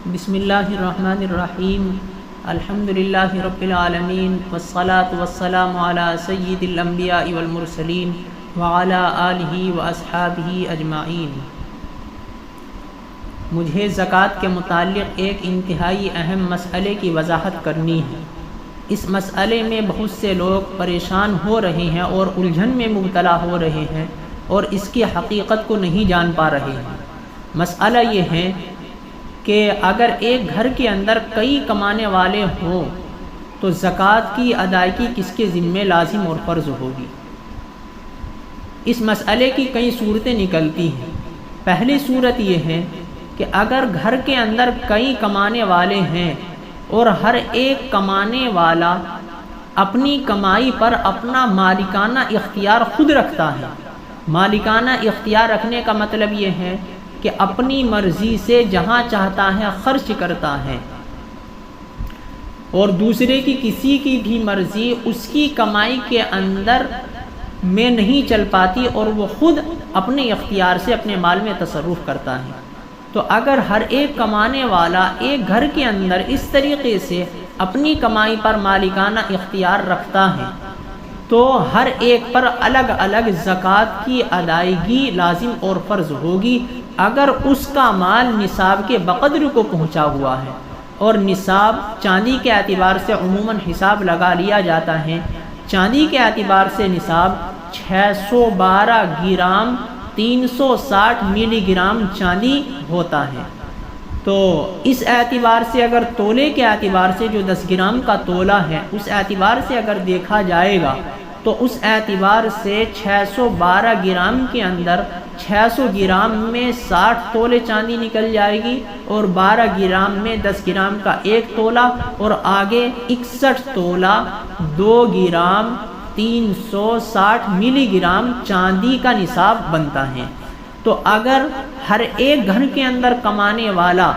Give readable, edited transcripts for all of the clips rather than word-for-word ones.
بسم اللہ الرحمن الرحیم الحمد للہ رب العالمین والصلاة والسلام علی سید الانبیاء والمرسلین وعلی آلہ واصحابہ اجمعین۔ مجھے زکوٰۃ کے متعلق ایک انتہائی اہم مسئلے کی وضاحت کرنی ہے۔ اس مسئلے میں بہت سے لوگ پریشان ہو رہے ہیں اور الجھن میں مبتلا ہو رہے ہیں اور اس کی حقیقت کو نہیں جان پا رہے ہیں۔ مسئلہ یہ ہے کہ اگر ایک گھر کے اندر کئی کمانے والے ہوں تو زکوٰۃ کی ادائیگی کس کے ذمہ لازم اور فرض ہوگی۔ اس مسئلے کی کئی صورتیں نکلتی ہیں۔ پہلی صورت یہ ہے کہ اگر گھر کے اندر کئی کمانے والے ہیں اور ہر ایک کمانے والا اپنی کمائی پر اپنا مالکانہ اختیار خود رکھتا ہے۔ مالکانہ اختیار رکھنے کا مطلب یہ ہے کہ اپنی مرضی سے جہاں چاہتا ہے خرچ کرتا ہے اور دوسرے کی کسی کی بھی مرضی اس کی کمائی کے اندر میں نہیں چل پاتی اور وہ خود اپنے اختیار سے اپنے مال میں تصرف کرتا ہے۔ تو اگر ہر ایک کمانے والا ایک گھر کے اندر اس طریقے سے اپنی کمائی پر مالکانہ اختیار رکھتا ہے تو ہر ایک پر الگ الگ زکوٰۃ کی ادائیگی لازم اور فرض ہوگی اگر اس کا مال نصاب کے بقدر کو پہنچا ہوا ہے۔ اور نصاب چاندی کے اعتبار سے عموماً حساب لگا لیا جاتا ہے۔ چاندی کے اعتبار سے نصاب 612 گرام 360 ملی گرام چاندی ہوتا ہے۔ تو اس اعتبار سے اگر تولے کے اعتبار سے جو 10 گرام کا تولہ ہے اس اعتبار سے اگر دیکھا جائے گا تو اس اعتبار سے 612 گرام کے اندر 600 گرام میں 60 تولے چاندی نکل جائے گی اور 12 گرام میں 10 گرام کا ایک تولہ اور آگے 61 تولہ 2 گرام 360 ملی گرام چاندی کا نصاب بنتا ہے۔ تو اگر ہر ایک گھر کے اندر کمانے والا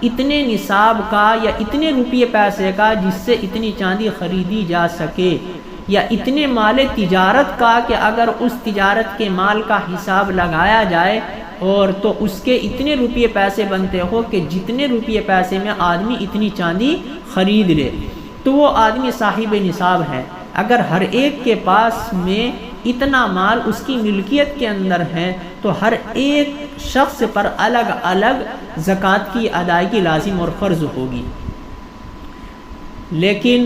اتنے نصاب کا یا اتنے روپے پیسے کا جس سے اتنی چاندی خریدی جا سکے یا اتنے مال تجارت کا کہ اگر اس تجارت کے مال کا حساب لگایا جائے اور تو اس کے اتنے روپے پیسے بنتے ہو کہ جتنے روپے پیسے میں آدمی اتنی چاندی خرید لے تو وہ آدمی صاحب نصاب ہے۔ اگر ہر ایک کے پاس میں اتنا مال اس کی ملکیت کے اندر ہے تو ہر ایک شخص پر الگ الگ زکوٰۃ کی ادائیگی لازم اور فرض ہوگی۔ لیکن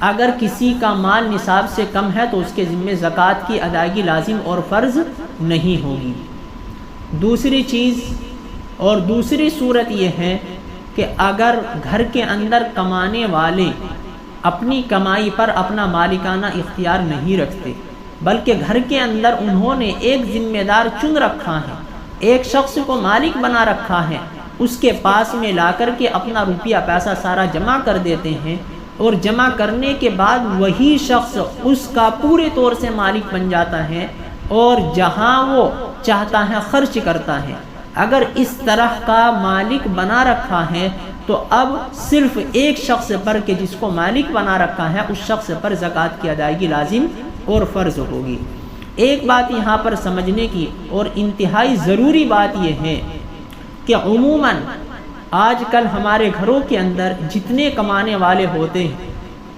اگر کسی کا مال نصاب سے کم ہے تو اس کے ذمہ زکوٰۃ کی ادائیگی لازم اور فرض نہیں ہوگی۔ دوسری چیز اور دوسری صورت یہ ہے کہ اگر گھر کے اندر کمانے والے اپنی کمائی پر اپنا مالکانہ اختیار نہیں رکھتے بلکہ گھر کے اندر انہوں نے ایک ذمہ دار چن رکھا ہے، ایک شخص کو مالک بنا رکھا ہے، اس کے پاس میں لا کر کے اپنا روپیہ پیسہ سارا جمع کر دیتے ہیں اور جمع کرنے کے بعد وہی شخص اس کا پورے طور سے مالک بن جاتا ہے اور جہاں وہ چاہتا ہے خرچ کرتا ہے۔ اگر اس طرح کا مالک بنا رکھا ہے تو اب صرف ایک شخص پر کہ جس کو مالک بنا رکھا ہے اس شخص پر زکوٰۃ کی ادائیگی لازم اور فرض ہوگی۔ ایک بات یہاں پر سمجھنے کی اور انتہائی ضروری بات یہ ہے کہ عموماً آج کل ہمارے گھروں کے اندر جتنے کمانے والے ہوتے ہیں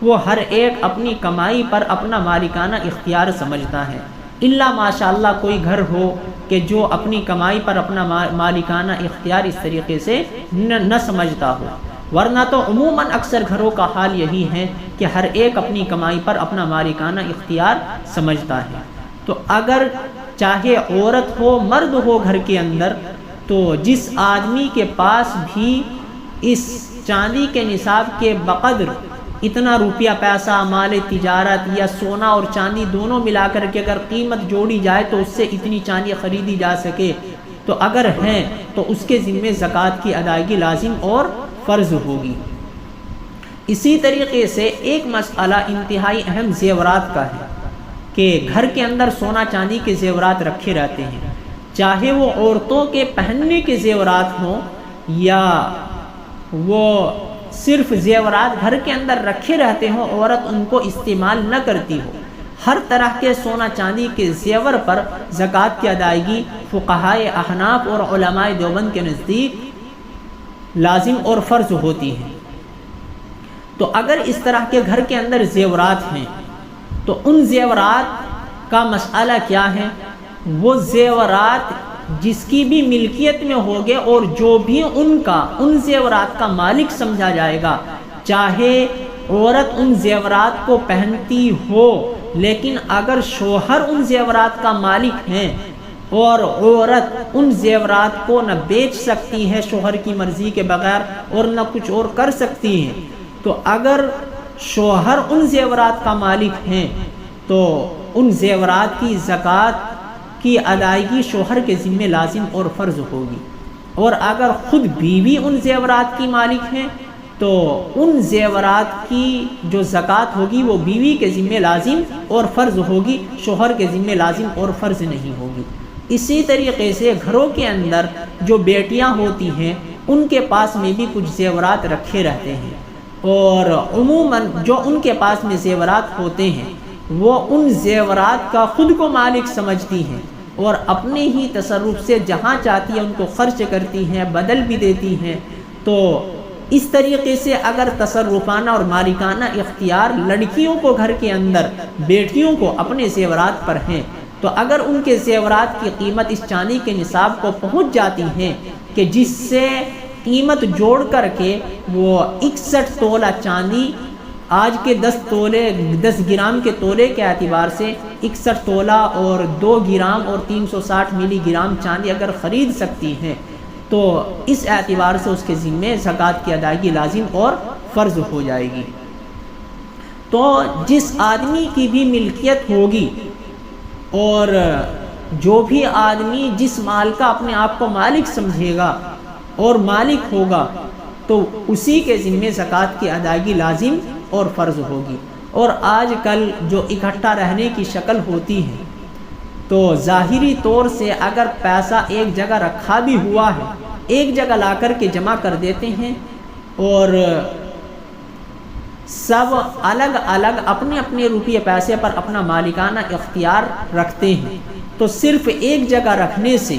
وہ ہر ایک اپنی کمائی پر اپنا مالکانہ اختیار سمجھتا ہے، الا ماشاء اللہ کوئی گھر ہو کہ جو اپنی کمائی پر اپنا مالکانہ اختیار اس طریقے سے نہ سمجھتا ہو، ورنہ تو عموماً اکثر گھروں کا حال یہی ہے کہ ہر ایک اپنی کمائی پر اپنا مالکانہ اختیار سمجھتا ہے۔ تو اگر چاہے عورت ہو مرد ہو گھر کے اندر تو جس آدمی کے پاس بھی اس چاندی کے نصاب کے بقدر اتنا روپیہ پیسہ مال تجارت یا سونا اور چاندی دونوں ملا کر کے اگر قیمت جوڑی جائے تو اس سے اتنی چاندی خریدی جا سکے تو اگر ہیں تو اس کے ذمہ زکوٰۃ کی ادائیگی لازم اور فرض ہوگی۔ اسی طریقے سے ایک مسئلہ انتہائی اہم زیورات کا ہے کہ گھر کے اندر سونا چاندی کے زیورات رکھے رہتے ہیں، چاہے وہ عورتوں کے پہننے کے زیورات ہوں یا وہ صرف زیورات گھر کے اندر رکھے رہتے ہوں، عورت ان کو استعمال نہ کرتی ہو، ہر طرح کے سونا چاندی کے زیور پر زکوٰۃ کی ادائیگی فقہائے احناف اور علماء دیوبند کے نزدیک لازم اور فرض ہوتی ہیں۔ تو اگر اس طرح کے گھر کے اندر زیورات ہیں تو ان زیورات کا مسئلہ کیا ہے؟ وہ زیورات جس کی بھی ملکیت میں ہوگے اور جو بھی ان زیورات کا مالک سمجھا جائے گا، چاہے عورت ان زیورات کو پہنتی ہو، لیکن اگر شوہر ان زیورات کا مالک ہیں اور عورت ان زیورات کو نہ بیچ سکتی ہے شوہر کی مرضی کے بغیر اور نہ کچھ اور کر سکتی ہے، تو اگر شوہر ان زیورات کا مالک ہیں تو ان زیورات کی زکوٰۃ کی ادائیگی شوہر کے ذمہ لازم اور فرض ہوگی، اور اگر خود بیوی ان زیورات کی مالک ہیں تو ان زیورات کی جو زکوٰۃ ہوگی وہ بیوی کے ذمہ لازم اور فرض ہوگی، شوہر کے ذمہ لازم اور فرض نہیں ہوگی۔ اسی طریقے سے گھروں کے اندر جو بیٹیاں ہوتی ہیں ان کے پاس میں بھی کچھ زیورات رکھے رہتے ہیں، اور عموماً جو ان کے پاس میں زیورات ہوتے ہیں وہ ان زیورات کا خود کو مالک سمجھتی ہیں اور اپنے ہی تصرف سے جہاں چاہتی ہے ان کو خرچ کرتی ہیں، بدل بھی دیتی ہیں۔ تو اس طریقے سے اگر تصرفانہ اور مالکانہ اختیار لڑکیوں کو گھر کے اندر، بیٹیوں کو اپنے زیورات پر ہیں، تو اگر ان کے زیورات کی قیمت اس چاندی کے نصاب کو پہنچ جاتی ہے کہ جس سے قیمت جوڑ کر کے وہ 61 تولہ چاندی، آج کے 10 گرام کے تولے کے اعتبار سے 61 تولہ اور 2 گرام اور 360 ملی گرام چاندی اگر خرید سکتی ہیں تو اس اعتبار سے اس کے ذمے زکوٰۃ کی ادائیگی لازم اور فرض ہو جائے گی۔ تو جس آدمی کی بھی ملکیت ہوگی اور جو بھی آدمی جس مال کا اپنے آپ کو مالک سمجھے گا اور مالک ہوگا تو اسی کے ذمے زکوٰۃ کی ادائیگی لازم اور فرض ہوگی۔ اور آج کل جو اکٹھا رہنے کی شکل ہوتی ہے تو ظاہری طور سے اگر پیسہ ایک جگہ رکھا بھی ہوا ہے، ایک جگہ لا کر کے جمع کر دیتے ہیں اور سب الگ الگ اپنے اپنے روپیے پیسے پر اپنا مالکانہ اختیار رکھتے ہیں، تو صرف ایک جگہ رکھنے سے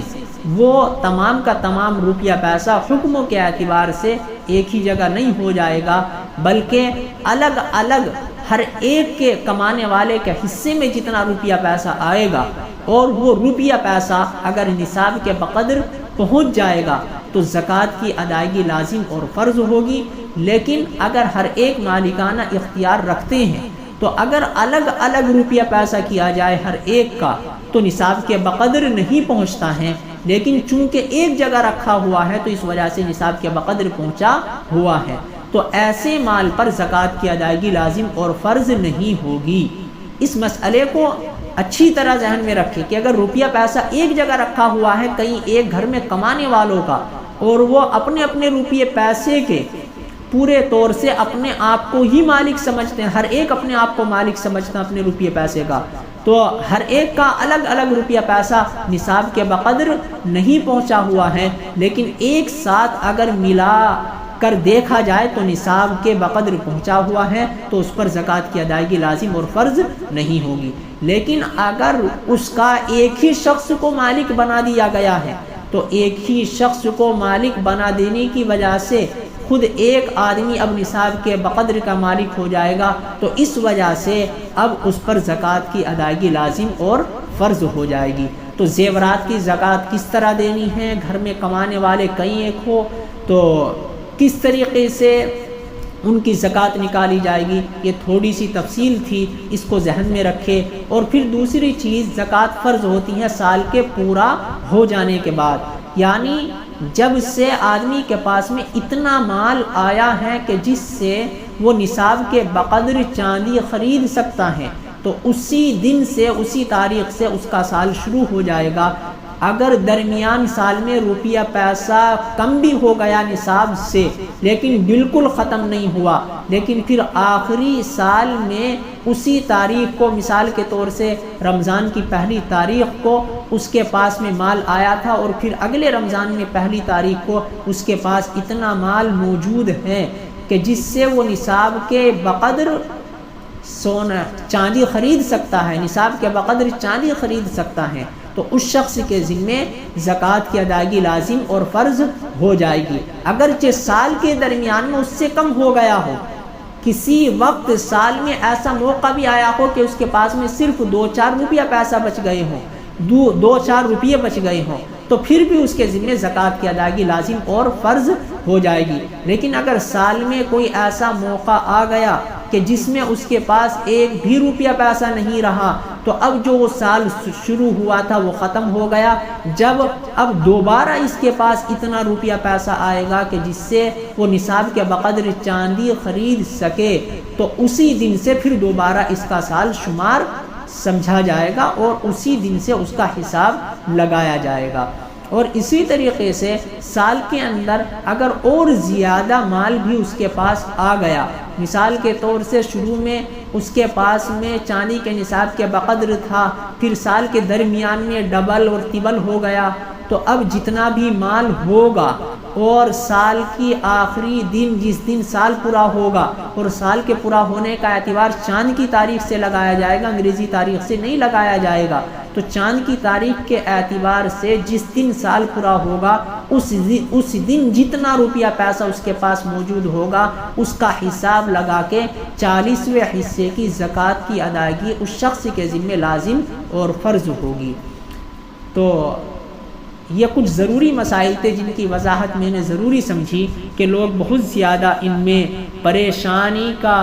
وہ تمام کا تمام روپیہ پیسہ حکموں کے اعتبار سے ایک ہی جگہ نہیں ہو جائے گا، بلکہ الگ الگ ہر ایک کے کمانے والے کے حصے میں جتنا روپیہ پیسہ آئے گا اور وہ روپیہ پیسہ اگر نصاب کے بقدر پہنچ جائے گا تو زکوٰۃ کی ادائیگی لازم اور فرض ہوگی۔ لیکن اگر ہر ایک مالکانہ اختیار رکھتے ہیں تو اگر الگ الگ روپیہ پیسہ کیا جائے ہر ایک کا تو نصاب کے بقدر نہیں پہنچتا ہے، لیکن چونکہ ایک جگہ رکھا ہوا ہے تو اس وجہ سے نصاب کے بقدر پہنچا ہوا ہے، تو ایسے مال پر زکوٰۃ کی ادائیگی لازم اور فرض نہیں ہوگی۔ اس مسئلے کو اچھی طرح ذہن میں رکھیں کہ اگر روپیہ پیسہ ایک جگہ رکھا ہوا ہے کہیں ایک گھر میں کمانے والوں کا اور وہ اپنے اپنے روپیے پیسے کے پورے طور سے اپنے آپ کو ہی مالک سمجھتے ہیں، ہر ایک اپنے آپ کو مالک سمجھتا ہے اپنے روپیے پیسے کا، تو ہر ایک کا الگ الگ روپیہ پیسہ نصاب کے بقدر نہیں پہنچا ہوا ہے، لیکن ایک ساتھ اگر ملا کر دیکھا جائے تو نصاب کے بقدر پہنچا ہوا ہے تو اس پر زکوٰۃ کی ادائیگی لازم اور فرض نہیں ہوگی۔ لیکن اگر اس کا ایک ہی شخص کو مالک بنا دیا گیا ہے تو ایک ہی شخص کو مالک بنا دینے کی وجہ سے خود ایک آدمی اب نصاب کے بقدر کا مالک ہو جائے گا، تو اس وجہ سے اب اس پر زکوٰۃ کی ادائیگی لازم اور فرض ہو جائے گی۔ تو زیورات کی زکوٰۃ کس طرح دینی ہے، گھر میں کمانے والے کئی ایک ہو تو کس طریقے سے ان کی زکوٰۃ نکالی جائے گی، یہ تھوڑی سی تفصیل تھی، اس کو ذہن میں رکھے۔ اور پھر دوسری چیز، زکوٰۃ فرض ہوتی ہے سال کے پورا ہو جانے کے بعد، یعنی جب سے آدمی کے پاس میں اتنا مال آیا ہے کہ جس سے وہ نصاب کے بقدر چاندی خرید سکتا ہے تو اسی دن سے، اسی تاریخ سے اس کا سال شروع ہو جائے گا۔ اگر درمیان سال میں روپیہ پیسہ کم بھی ہو گیا نصاب سے لیکن بالکل ختم نہیں ہوا، لیکن پھر آخری سال میں اسی تاریخ کو، مثال کے طور سے رمضان کی پہلی تاریخ کو اس کے پاس میں مال آیا تھا اور پھر اگلے رمضان میں پہلی تاریخ کو اس کے پاس اتنا مال موجود ہے کہ جس سے وہ نصاب کے بقدر سونا چاندی خرید سکتا ہے، نصاب کے بقدر چاندی خرید سکتا ہے، تو اس شخص کے ذمے زکوٰۃ کی ادائیگی لازم اور فرض ہو جائے گی، اگرچہ سال کے درمیان میں اس سے کم ہو گیا ہو۔ کسی وقت سال میں ایسا موقع بھی آیا ہو کہ اس کے پاس میں صرف 2-4 روپیہ پیسہ بچ گئے ہوں، 2-4 روپیے بچ گئے ہوں، تو پھر بھی اس کے ذمے زکوٰۃ کی ادائیگی لازم اور فرض ہو جائے گی۔ لیکن اگر سال میں کوئی ایسا موقع آ گیا کہ جس میں اس کے پاس 1 بھی روپیہ پیسہ نہیں رہا، تو اب جو وہ سال شروع ہوا تھا وہ ختم ہو گیا۔ جب اب دوبارہ اس کے پاس اتنا روپیہ پیسہ آئے گا کہ جس سے وہ نصاب کے بقدر چاندی خرید سکے، تو اسی دن سے پھر دوبارہ اس کا سال شمار سمجھا جائے گا اور اسی دن سے اس کا حساب لگایا جائے گا۔ اور اسی طریقے سے سال کے اندر اگر اور زیادہ مال بھی اس کے پاس آ گیا، مثال کے طور سے شروع میں اس کے پاس میں چاندی کے نصاب کے بقدر تھا، پھر سال کے درمیان میں ڈبل اور تربل ہو گیا، تو اب جتنا بھی مال ہوگا اور سال کی آخری دن جس دن سال پورا ہوگا، اور سال کے پورا ہونے کا اعتبار چاند کی تاریخ سے لگایا جائے گا، انگریزی تاریخ سے نہیں لگایا جائے گا، تو چاند کی تاریخ کے اعتبار سے جس دن سال پورا ہوگا اس دن جتنا روپیہ پیسہ اس کے پاس موجود ہوگا اس کا حساب لگا کے 40ویں حصے کی زکوٰۃ کی ادائیگی اس شخص کے ذمہ لازم اور فرض ہوگی۔ تو یہ کچھ ضروری مسائل تھے جن کی وضاحت میں نے ضروری سمجھی کہ لوگ بہت زیادہ ان میں پریشانی کا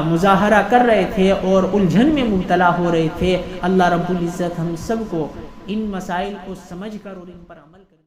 مظاہرہ کر رہے تھے اور الجھن میں مبتلا ہو رہے تھے۔ اللہ رب العزت ہم سب کو ان مسائل کو سمجھ کر اور ان پر عمل کر